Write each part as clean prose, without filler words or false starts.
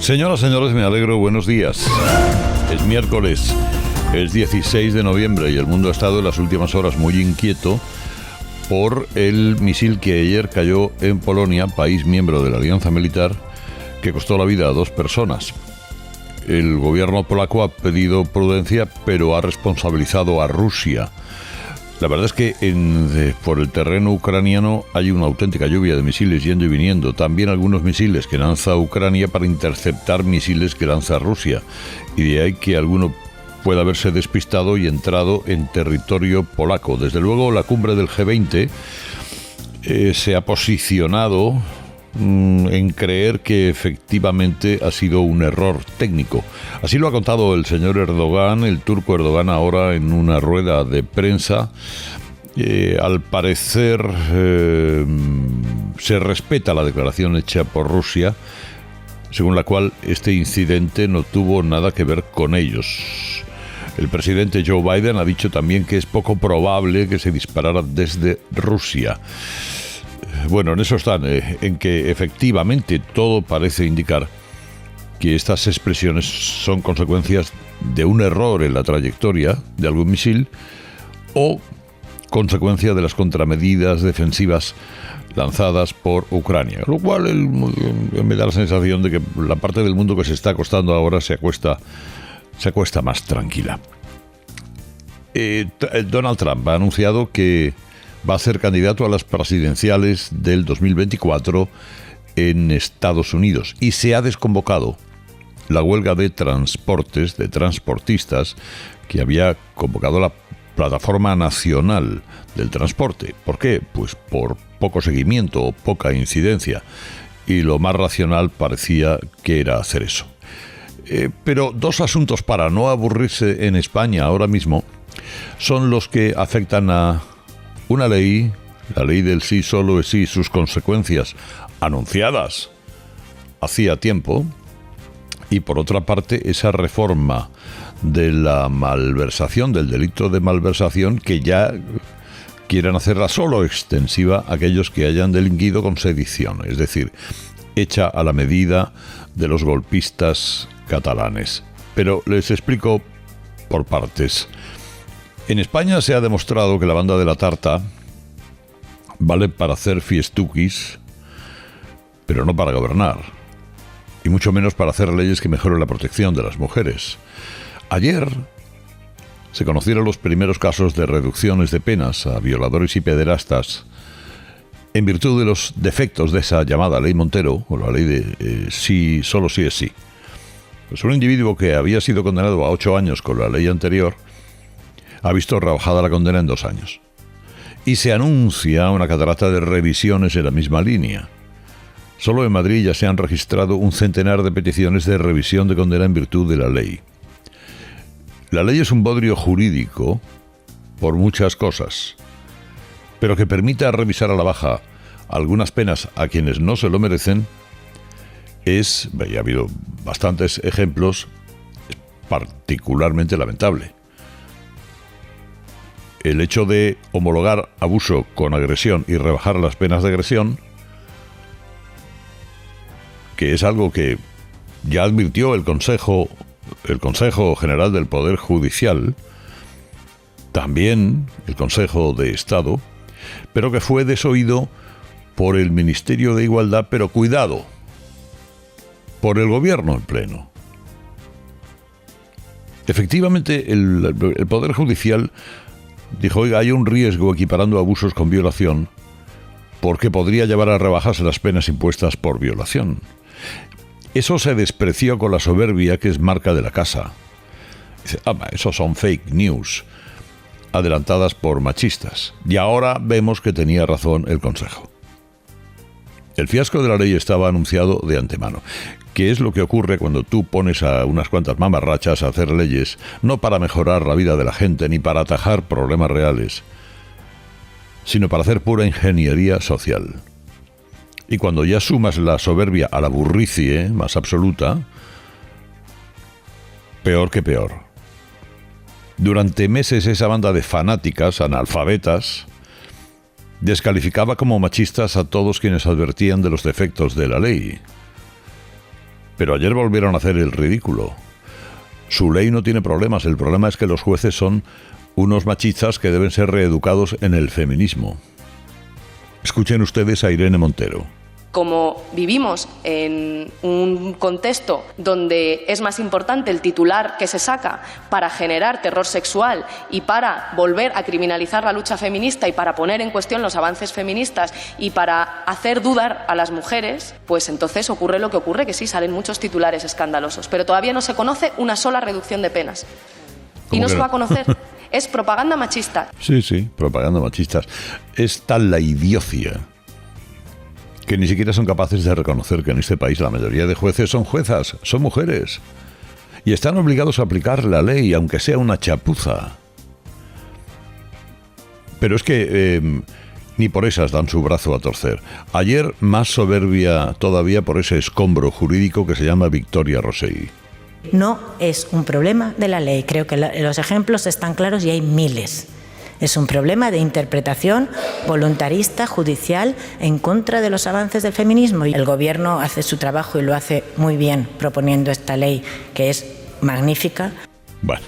Señoras, señores, me alegro, buenos días. Es miércoles, es 16 de noviembre y el mundo ha estado en las últimas horas muy inquieto por el misil que ayer cayó en Polonia, país miembro de la Alianza Militar, que costó la vida a 2 personas. El gobierno polaco ha pedido prudencia, pero ha responsabilizado a Rusia. La verdad es que por el terreno ucraniano hay una auténtica lluvia de misiles yendo y viniendo. También algunos misiles que lanza Ucrania para interceptar misiles que lanza Rusia. Y de ahí que alguno pueda haberse despistado y entrado en territorio polaco. Desde luego, la cumbre del G20 se ha posicionado en creer que efectivamente ha sido un error técnico. Así lo ha contado el señor Erdogan, el turco Erdogan, ahora en una rueda de prensa. Al parecer se respeta la declaración hecha por Rusia, según la cual este incidente no tuvo nada que ver con ellos. El presidente Joe Biden ha dicho también que es poco probable que se disparara desde Rusia. Bueno, en eso están, en que efectivamente todo parece indicar que estas expresiones son consecuencias de un error en la trayectoria de algún misil o consecuencia de las contramedidas defensivas lanzadas por Ucrania, lo cual me da la sensación de que la parte del mundo que se está acostando ahora se acuesta más tranquila. Donald Trump ha anunciado que va a ser candidato a las presidenciales del 2024 en Estados Unidos y se ha desconvocado la huelga de transportistas que había convocado la Plataforma Nacional del Transporte. ¿Por qué? Pues por poco seguimiento o poca incidencia, y lo más racional parecía que era hacer eso. Pero 2 asuntos para no aburrirse en España ahora mismo son los que afectan a una ley, la ley del sí solo es sí, sus consecuencias anunciadas hacía tiempo, y por otra parte esa reforma de la malversación, del delito de malversación, que ya quieren hacerla solo extensiva a aquellos que hayan delinquido con sedición, es decir, hecha a la medida de los golpistas catalanes. Pero les explico por partes. En España se ha demostrado que la banda de la tarta vale para hacer fiestuquis, pero no para gobernar, y mucho menos para hacer leyes que mejoren la protección de las mujeres. Ayer se conocieron los primeros casos de reducciones de penas a violadores y pederastas en virtud de los defectos de esa llamada ley Montero, o la ley de sí, solo sí es sí. Pues un individuo que había sido condenado a 8 años con la ley anterior ha visto rebajada la condena en 2 años. Y se anuncia una catarata de revisiones en la misma línea. Solo en Madrid ya se han registrado un centenar de peticiones de revisión de condena en virtud de la ley. La ley es un bodrio jurídico por muchas cosas, pero que permita revisar a la baja algunas penas a quienes no se lo merecen es, y ha habido bastantes ejemplos, particularmente lamentable. El hecho de homologar abuso con agresión y rebajar las penas de agresión, que es algo que ya advirtió el Consejo General del Poder Judicial, también el Consejo de Estado, pero que fue desoído por el Ministerio de Igualdad, pero cuidado, por el Gobierno en pleno. Efectivamente, el Poder Judicial dijo: oiga, hay un riesgo equiparando abusos con violación, porque podría llevar a rebajarse las penas impuestas por violación. Eso se despreció con la soberbia que es marca de la casa. Dice: esos son fake news, adelantadas por machistas. Y ahora vemos que tenía razón el Consejo. El fiasco de la ley estaba anunciado de antemano. ¿Qué es lo que ocurre cuando tú pones a unas cuantas mamarrachas a hacer leyes, no para mejorar la vida de la gente ni para atajar problemas reales, sino para hacer pura ingeniería social? Y cuando ya sumas la soberbia a la burricie más absoluta, peor que peor. Durante meses esa banda de fanáticas, analfabetas, descalificaba como machistas a todos quienes advertían de los defectos de la ley. Pero ayer volvieron a hacer el ridículo. Su ley no tiene problemas, el problema es que los jueces son unos machistas que deben ser reeducados en el feminismo. Escuchen ustedes a Irene Montero. Como vivimos en un contexto donde es más importante el titular que se saca para generar terror sexual y para volver a criminalizar la lucha feminista y para poner en cuestión los avances feministas y para hacer dudar a las mujeres, pues entonces ocurre lo que ocurre, que sí, salen muchos titulares escandalosos, pero todavía no se conoce una sola reducción de penas. Y no se va a conocer. Es propaganda machista. Sí, propaganda machista. Es tal la idiocia que ni siquiera son capaces de reconocer que en este país la mayoría de jueces son juezas, son mujeres. Y están obligados a aplicar la ley, aunque sea una chapuza. Pero es que ni por esas dan su brazo a torcer. Ayer, más soberbia todavía por ese escombro jurídico que se llama Victoria Rosell. No es un problema de la ley. Creo que los ejemplos están claros y hay miles. Es un problema de interpretación voluntarista, judicial, en contra de los avances del feminismo. Y el Gobierno hace su trabajo y lo hace muy bien proponiendo esta ley, que es magnífica. Bueno,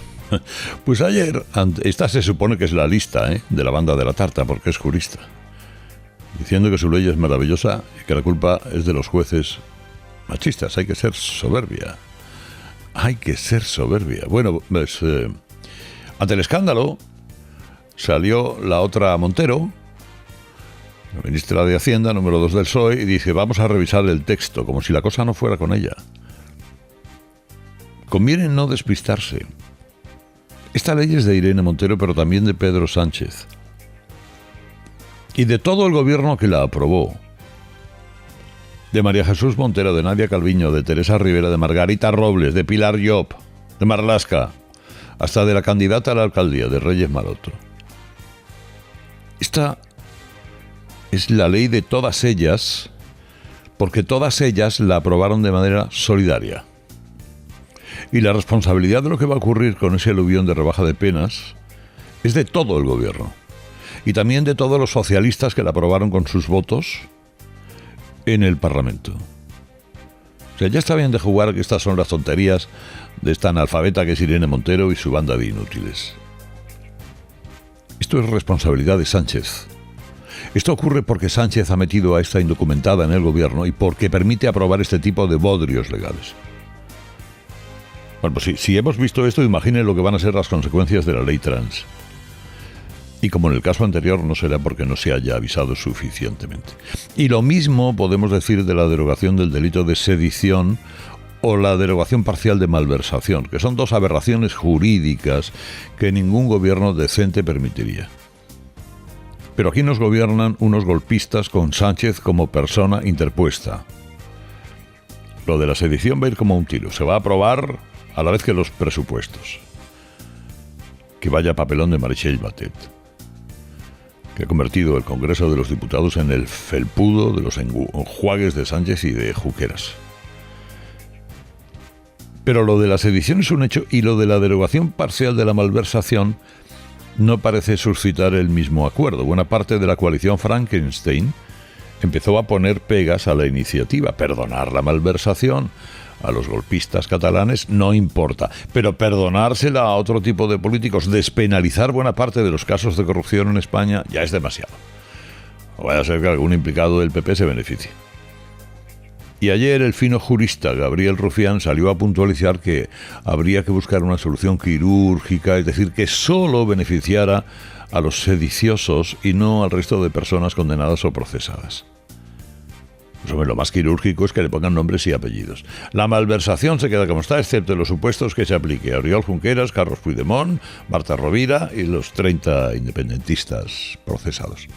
pues ayer, esta se supone que es la lista de la banda de la tarta, porque es jurista, diciendo que su ley es maravillosa y que la culpa es de los jueces machistas. Hay que ser soberbia. Hay que ser soberbia. Bueno, pues, ante el escándalo salió la otra Montero, la ministra de Hacienda, número 2 del PSOE, y dice, vamos a revisar el texto, como si la cosa no fuera con ella. Conviene no despistarse. Esta ley es de Irene Montero, pero también de Pedro Sánchez. Y de todo el gobierno que la aprobó. De María Jesús Montero, de Nadia Calviño, de Teresa Rivera, de Margarita Robles, de Pilar Llop, de Marlaska, hasta de la candidata a la alcaldía, de Reyes Maroto. Esta es la ley de todas ellas, porque todas ellas la aprobaron de manera solidaria. Y la responsabilidad de lo que va a ocurrir con ese aluvión de rebaja de penas es de todo el gobierno. Y también de todos los socialistas que la aprobaron con sus votos en el Parlamento. O sea, ya está bien de jugar que estas son las tonterías de esta analfabeta que es Irene Montero y su banda de inútiles. Esto es responsabilidad de Sánchez. Esto ocurre porque Sánchez ha metido a esta indocumentada en el gobierno y porque permite aprobar este tipo de bodrios legales. Bueno, pues si hemos visto esto, imaginen lo que van a ser las consecuencias de la ley trans. Y como en el caso anterior, no será porque no se haya avisado suficientemente. Y lo mismo podemos decir de la derogación del delito de sedición o la derogación parcial de malversación, que son dos aberraciones jurídicas que ningún gobierno decente permitiría. Pero aquí nos gobiernan unos golpistas con Sánchez como persona interpuesta. Lo de la sedición va a ir como un tiro. Se va a aprobar a la vez que los presupuestos. Que vaya papelón de Meritxell Batet, que ha convertido el Congreso de los Diputados en el felpudo de los enjuagues de Sánchez y de Junqueras. Pero lo de la sedición es un hecho y lo de la derogación parcial de la malversación no parece suscitar el mismo acuerdo. Buena parte de la coalición Frankenstein empezó a poner pegas a la iniciativa. Perdonar la malversación a los golpistas catalanes no importa, pero perdonársela a otro tipo de políticos, despenalizar buena parte de los casos de corrupción en España, ya es demasiado. No vaya a ser que algún implicado del PP se beneficie. Y ayer el fino jurista Gabriel Rufián salió a puntualizar que habría que buscar una solución quirúrgica, es decir, que solo beneficiara a los sediciosos y no al resto de personas condenadas o procesadas. Pues hombre, lo más quirúrgico es que le pongan nombres y apellidos. La malversación se queda como está, excepto en los supuestos que se aplique a Oriol Junqueras, Carlos Puigdemont, Marta Rovira y los 30 independentistas procesados.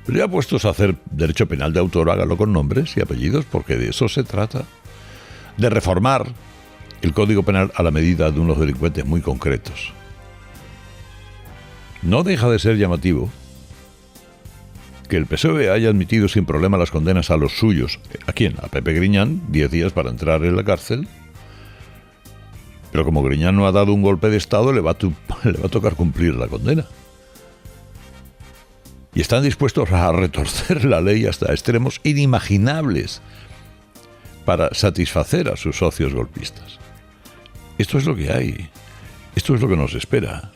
Pero ya puestos a hacer derecho penal de autor, hágalo con nombres y apellidos, porque de eso se trata. De reformar el Código Penal a la medida de unos delincuentes muy concretos. No deja de ser llamativo que el PSOE haya admitido sin problema las condenas a los suyos. ¿A quién? A Pepe Griñán, 10 días para entrar en la cárcel. Pero como Griñán no ha dado un golpe de Estado, le va a tocar cumplir la condena. Y están dispuestos a retorcer la ley hasta extremos inimaginables para satisfacer a sus socios golpistas. Esto es lo que hay. Esto es lo que nos espera.